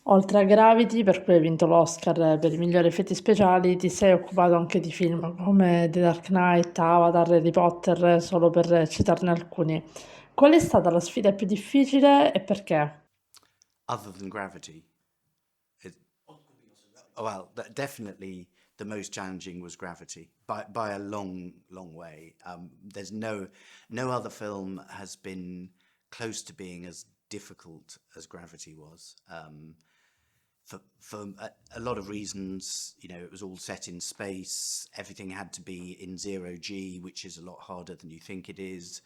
Oltre a Gravity, per cui hai vinto l'Oscar per i migliori effetti speciali, ti sei occupato anche di film come The Dark Knight, Avatar, Harry Potter, solo per citarne alcuni. Qual è stata la sfida più difficile e perché? Other than gravity. It, well, definitely the most challenging was Gravity by a long way. There's no other film has been close to being as difficult as Gravity was. For a lot of reasons, it was all set in space. Everything had to be in zero G, which is a lot harder than you think it is.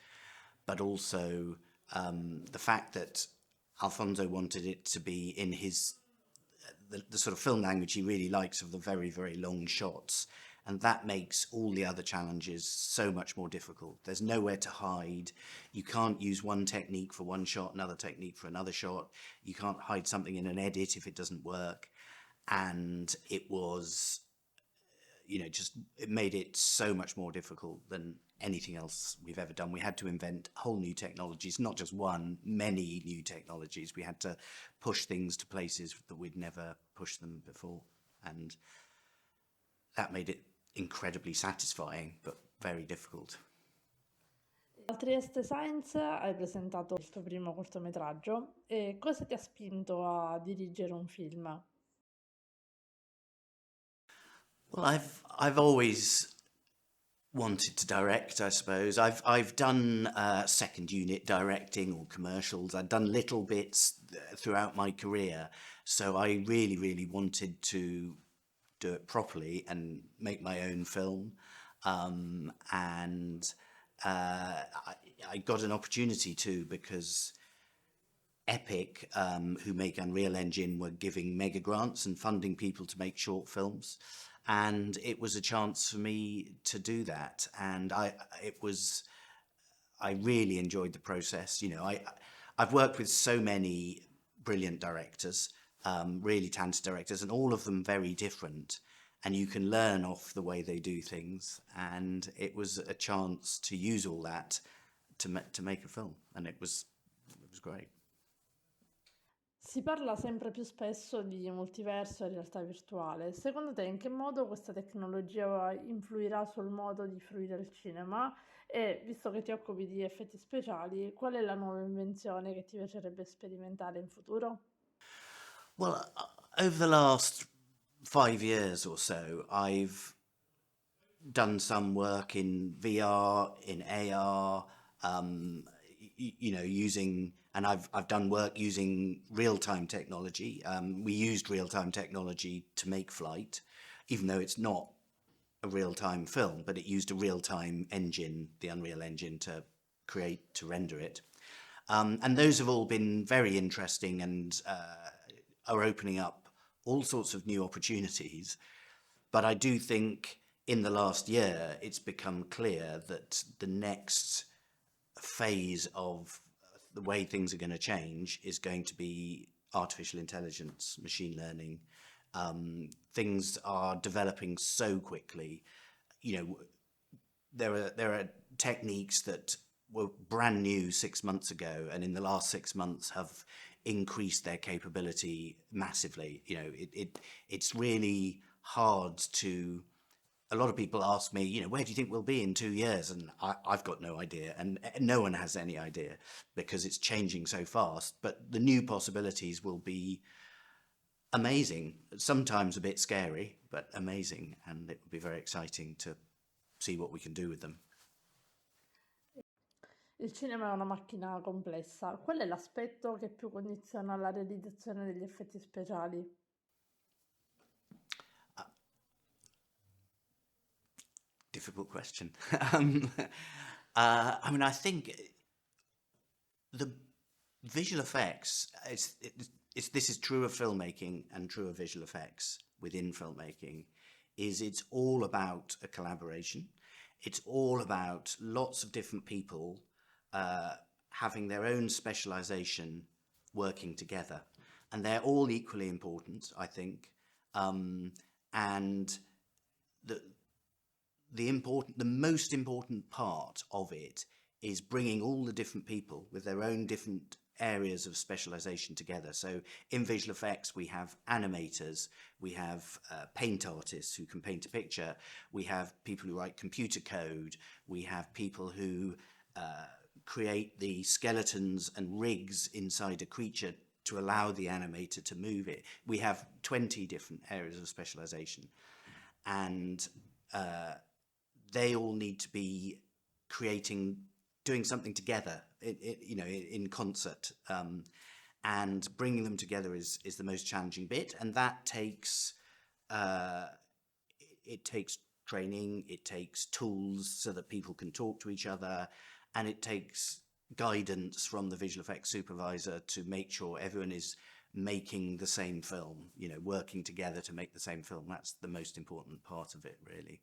But also the fact that Alfonso wanted it to be in the sort of film language he really likes, of the very, very long shots. And that makes all the other challenges so much more difficult. There's nowhere to hide. You can't use one technique for one shot, another technique for another shot. You can't hide something in an edit if it doesn't work. And it was, just it made it so much more difficult than anything else we've ever done. We had to invent whole new technologies, not just one, many new technologies. We had to push things to places that we'd never pushed them before. And that made it incredibly satisfying, but very difficult. Al Trieste Science hai presentato il tuo primo cortometraggio e cosa ti ha spinto a dirigere un film? Well, I've always wanted to direct, I suppose. I've done second unit directing or commercials. I've done little bits throughout my career, so I really wanted to do it properly and make my own film. And I got an opportunity to, because Epic, who make Unreal Engine, were giving mega grants and funding people to make short films, and it was a chance for me to do that. And I really enjoyed the process. I've worked with so many brilliant directors, really talented directors, and all of them very different. And you can learn off the way they do things. And it was a chance to use all that to make a film, and it was great. Si parla sempre più spesso di multiverso e realtà virtuale. Secondo te in che modo questa tecnologia influirà sul modo di fruire il cinema? E visto che ti occupi di effetti speciali, qual è la nuova invenzione che ti piacerebbe sperimentare in futuro? Well, over the last 5 years or so, I've done some work in VR, in AR, using, and I've done work using real-time technology. We used real-time technology to make Flight, even though it's not a real-time film, but it used a real-time engine, the Unreal Engine, to render it. And those have all been very interesting and are opening up all sorts of new opportunities. But I do think in the last year, it's become clear that the next phase of the way things are going to change is going to be artificial intelligence, machine learning. Things are developing so quickly. You know, there are techniques that were brand new 6 months ago, and in the last 6 months have increased their capability massively. It's really hard to. A lot of people ask me, where do you think we'll be in 2 years? And I've got no idea, and no one has any idea, because it's changing so fast. But the new possibilities will be amazing, sometimes a bit scary, but amazing, and it will be very exciting to see what we can do with them. Il cinema è una macchina complessa. Qual è l'aspetto che più condiziona la realizzazione degli effetti speciali? Difficult question. I think the visual effects, this is true of filmmaking and true of visual effects within filmmaking, it's all about a collaboration. It's all about lots of different people having their own specialization, working together. And they're all equally important, I think. And the the most important part of it is bringing all the different people with their own different areas of specialization together. So in visual effects, we have animators, we have paint artists who can paint a picture, we have people who write computer code, we have people who create the skeletons and rigs inside a creature to allow the animator to move it. We have 20 different areas of specialization, and they all need to be doing something together, in concert, and bringing them together is the most challenging bit, and that takes it takes training, it takes tools so that people can talk to each other, and it takes guidance from the visual effects supervisor to make sure everyone is making the same film, working together to make the same film. That's the most important part of it, really.